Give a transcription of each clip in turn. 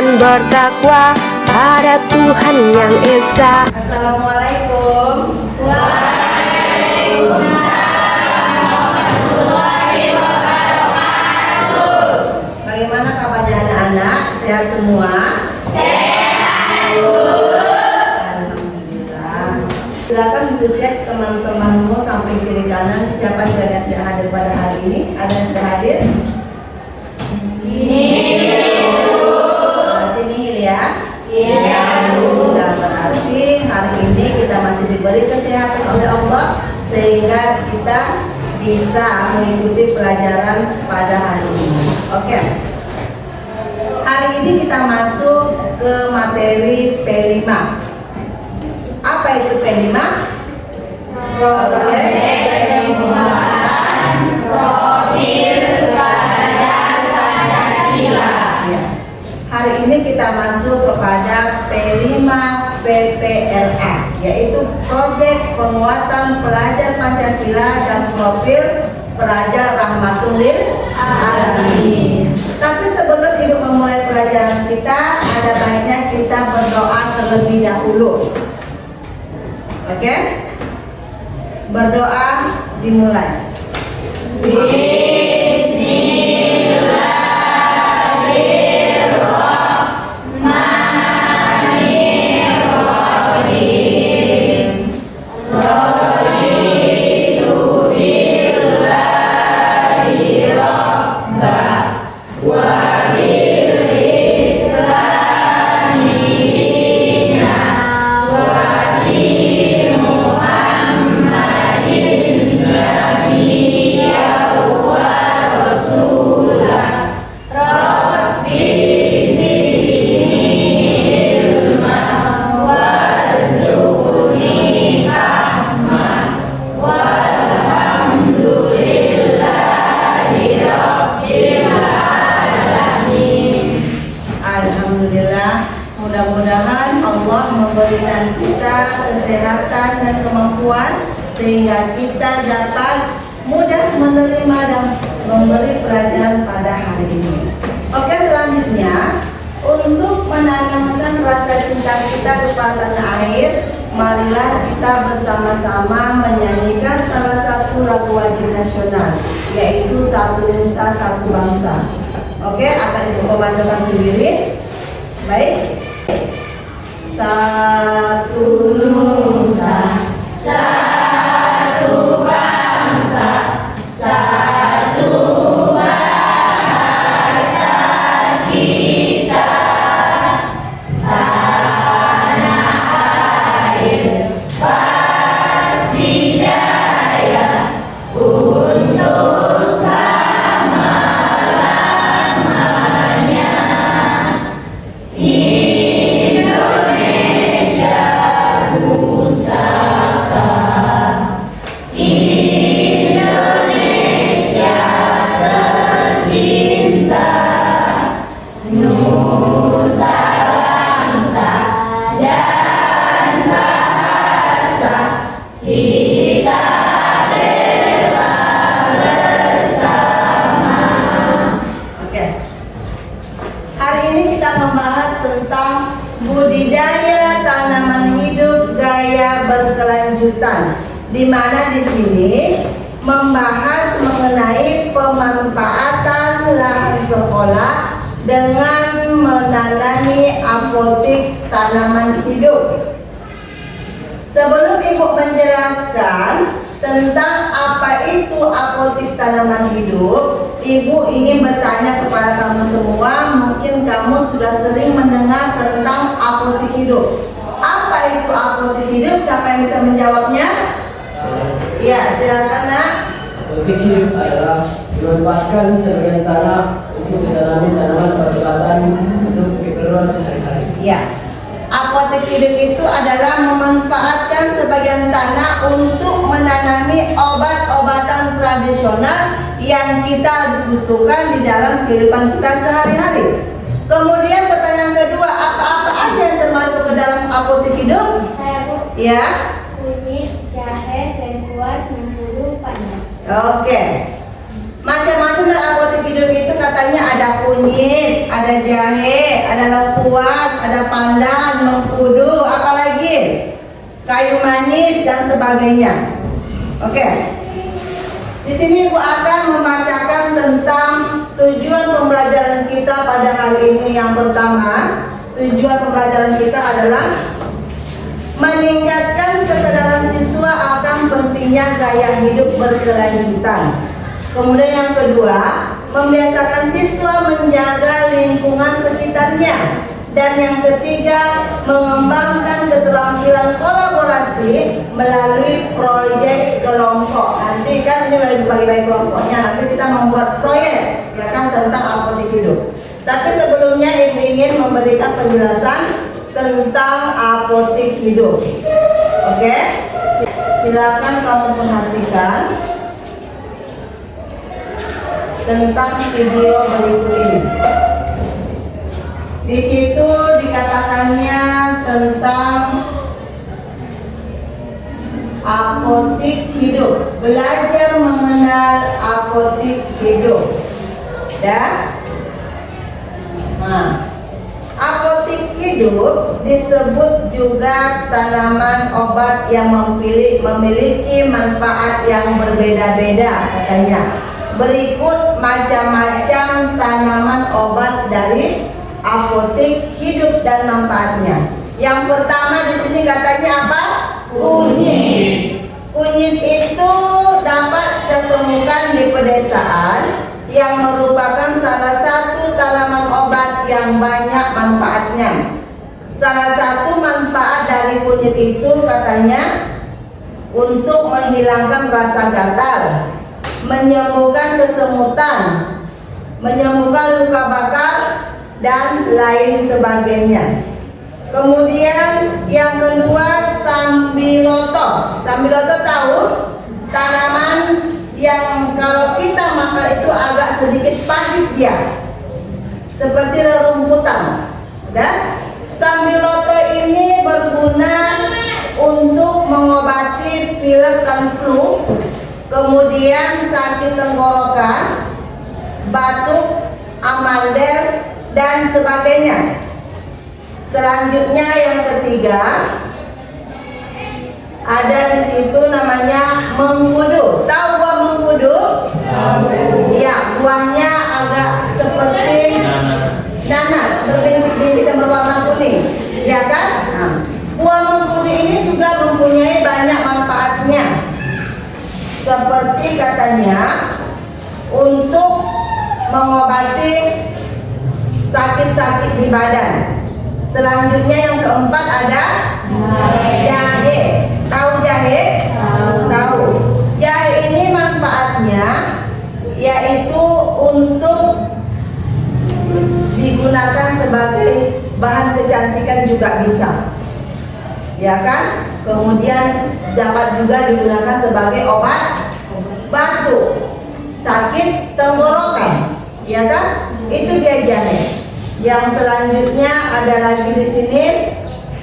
dan bertakwa pada Tuhan yang Esa. Assalamualaikum. Bagaimana kabarnya anak-anak? Sehat semua? Sehat, Bu. Alhamdulillah. Silakan dulu cek teman-temanmu sampai kiri kanan siapa yang tidak hadir pada hari ini. Ada yang tidak hadir? Berarti nihil ya? Iya, Bu. Berarti hari ini kita masih diberi kesehatan oleh Allah sehingga kita bisa mengikuti pelajaran pada hari ini. Oke. Hari ini kita masuk ke materi P5. Apa itu P5? Projek penguatan profil pelajar Pancasila. Ya. Hari ini kita masuk kepada P5 PPLA, yaitu Proyek Penguatan Pelajar Pancasila dan Profil Pelajar Rahmatul lil Alamin. Tapi sebelum Ibu memulai pelajaran kita, ada baiknya kita berdoa terlebih dahulu. Oke? Berdoa dimulai. Mudah-mudahan Allah memberikan kita kesehatan dan kemampuan sehingga kita dapat mudah menerima dan memberi pelajaran pada hari ini. Oke, selanjutnya untuk menanamkan rasa cinta kita kepada tanah air, marilah kita bersama-sama menyanyikan salah satu lagu wajib nasional, yaitu Satu Nusa Satu Bangsa. Oke, akan Ibu komandokan sendiri. Baik. Satu nusa, satu bangsa, satu bahasa kita, tanah air pasti jaya untuk selama-lamanya. Budidaya tanaman hidup gaya berkelanjutan, di mana di sini membahas mengenai pemanfaatan lahan sekolah dengan menanami apotik tanaman hidup. Sebelum Ibu menjelaskan tentang apa itu apotik tanaman hidup, Ibu ingin bertanya kepada kamu semua. Mungkin kamu sudah sering mendengar tentang apotik hidup. Apa itu apotik hidup? Siapa yang bisa menjawabnya? Ya, silakan Nak. Apotik hidup adalah memanfaatkan sebagian tanah untuk ditanami tanaman obat-obatan untuk keperluan sehari-hari. Ya. Apotek hidup itu adalah memanfaatkan sebagian tanah untuk menanami obat-obatan tradisional yang kita butuhkan di dalam kehidupan kita sehari-hari. Kemudian pertanyaan kedua, apa-apa aja yang termasuk ke dalam apotek hidup? Saya, Bu. Ya. Kunyit, jahe, lengkuas, mengkudu, pandan. Oke. Macam-macam dalam apotek hidup itu katanya ada kunyit, ada jahe, ada lengkuas, ada pandan, mengkudu, apalagi kayu manis dan sebagainya. Oke. Di sini Ibu akan membacakan tentang tujuan pembelajaran kita pada hari ini. Yang pertama, tujuan pembelajaran kita adalah meningkatkan kesadaran siswa akan pentingnya gaya hidup berkelanjutan. Kemudian yang kedua, membiasakan siswa menjaga lingkungan sekitarnya. Dan yang ketiga, mengembangkan keterampilan kolaborasi melalui proyek kelompok. Nanti kan ini udah dibagi-bagi kelompoknya, nanti kita membuat proyek ya kan tentang apotik hidup. Tapi sebelumnya Ibu ingin memberikan penjelasan tentang apotik hidup. Oke? Silakan kamu perhatikan tentang video berikut ini. Di situ dikatakannya tentang apotik hidup, belajar mengenal apotik hidup. Nah, apotik hidup disebut juga tanaman obat yang memiliki manfaat yang berbeda-beda katanya. Berikut macam-macam tanaman obat dari apotik hidup dan manfaatnya. Yang pertama di sini katanya apa? Kunyit. Kunyit itu dapat ditemukan di pedesaan yang merupakan salah satu tanaman obat yang banyak manfaatnya. Salah satu manfaat dari kunyit itu katanya untuk menghilangkan rasa gatal, menyembuhkan kesemutan, menyembuhkan luka bakar, dan lain sebagainya. Kemudian yang kedua, sambiloto. Sambiloto tahu? Tanaman yang kalau kita makan itu agak sedikit pahit dia, seperti rerumputan. Dan sambiloto ini berguna untuk mengobati pilek dan flu, kemudian sakit tenggorokan, batuk, amandel, dan sebagainya. Selanjutnya yang ketiga, ada di situ namanya mengkudu. Tahu buah mengkudu? Ya, buahnya agak seperti nanas, berbintik-bintik dan berwarna kuning, ya kan? Nah, buah mengkudu ini juga mempunyai banyak manfaatnya. Seperti katanya untuk mengobati sakit-sakit di badan. Selanjutnya yang keempat ada jahe. Tahu jahe? Tahu. Jahe ini manfaatnya yaitu untuk digunakan sebagai bahan kecantikan juga bisa, ya kan? Kemudian dapat juga digunakan sebagai obat batuk, sakit tenggorokan, ya kan? Itu dia jahe. Yang selanjutnya ada lagi di sini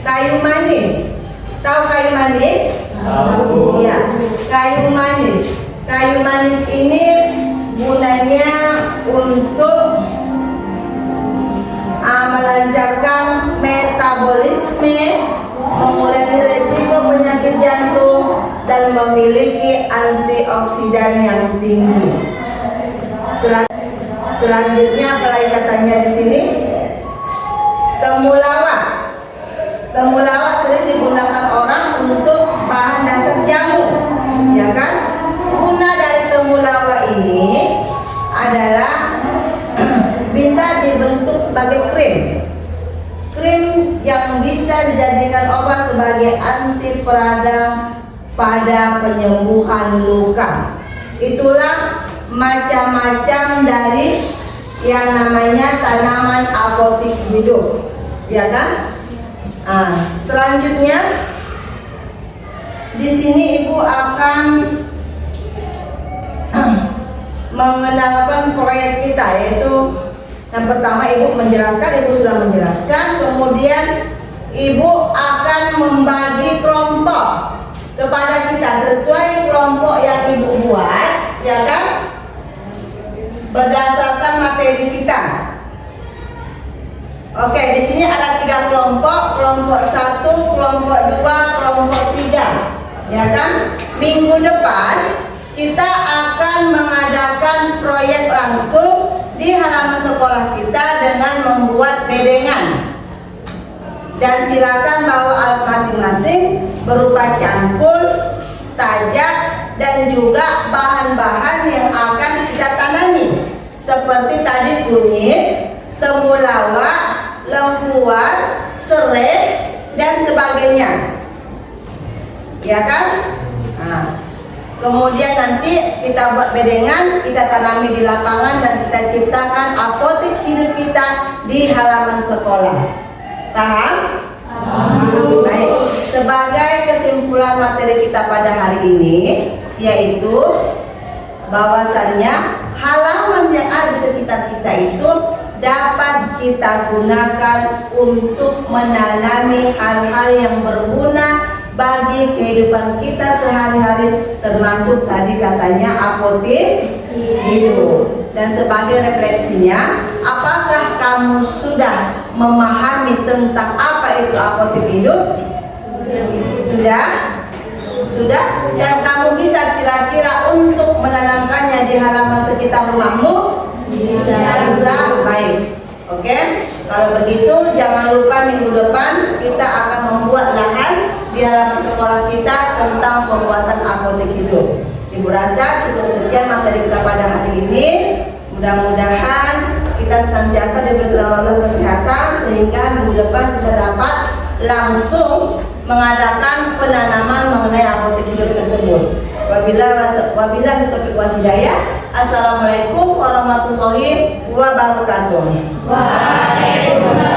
kayu manis. Tahu kayu manis? Tahu. Ya, kayu manis. Kayu manis ini gunanya untuk melancarkan metabolisme, mengurangi resiko penyakit jantung, dan memiliki antioksidan yang tinggi. Selanjutnya apalagi katanya di sini? Temulawak. Temulawak sering digunakan orang untuk bahan dasar jamu, ya kan? Guna dari temulawak ini adalah bisa dibentuk sebagai krim. Krim yang bisa dijadikan obat sebagai anti peradang pada penyembuhan luka. Itulah macam-macam dari yang namanya tanaman apotik hidup, ya kan? Nah, selanjutnya di sini Ibu akan mengenalkan proyek kita, yaitu yang pertama Ibu menjelaskan, Ibu sudah menjelaskan, kemudian Ibu akan membagi kelompok kepada kita sesuai kelompok yang Ibu buat, ya kan? Berdasarkan materi kita. Oke, di sini ada 3 kelompok, kelompok 1, kelompok 2, kelompok 3. Ya kan? Minggu depan kita akan mengadakan proyek langsung di halaman sekolah kita dengan membuat bedengan. Dan silakan bawa alat masing-masing berupa cangkul, tajak, dan juga bahan-bahan yang akan kita tanami. Seperti tadi kunyit, temulawak, lengkuas, serai, dan sebagainya. Ya kan? Nah, kemudian nanti kita buat bedengan, kita tanami di lapangan dan kita ciptakan apotek hidup kita di halaman sekolah. Paham? Baik. Sebagai kesimpulan materi kita pada hari ini, yaitu bahwasannya halaman yang ada di sekitar kita itu dapat kita gunakan untuk menanami hal-hal yang berguna bagi kehidupan kita sehari-hari, termasuk tadi katanya apotek hidup. Dan sebagai refleksinya, apakah kamu sudah memahami tentang apa itu apotek hidup? Sudah? Sudah? Dan kamu bisa kira-kira untuk menanamkannya di halaman sekitar rumahmu? Bisa. Baik. Oke? Kalau begitu jangan lupa minggu depan kita akan membuat lahan di halaman sekolah kita tentang pembuatan apotek hidup. Ibu rasa cukup sekian materi kita pada hari ini. Mudah-mudahan kita senantiasa diberi Allah kesehatan sehingga minggu depan kita dapat langsung mengadakan penanaman mengenai apotek hidup tersebut. Wabillahi taufiq wal hidayah. Assalamualaikum warahmatullahi wabarakatuh. Waalaikumsalam.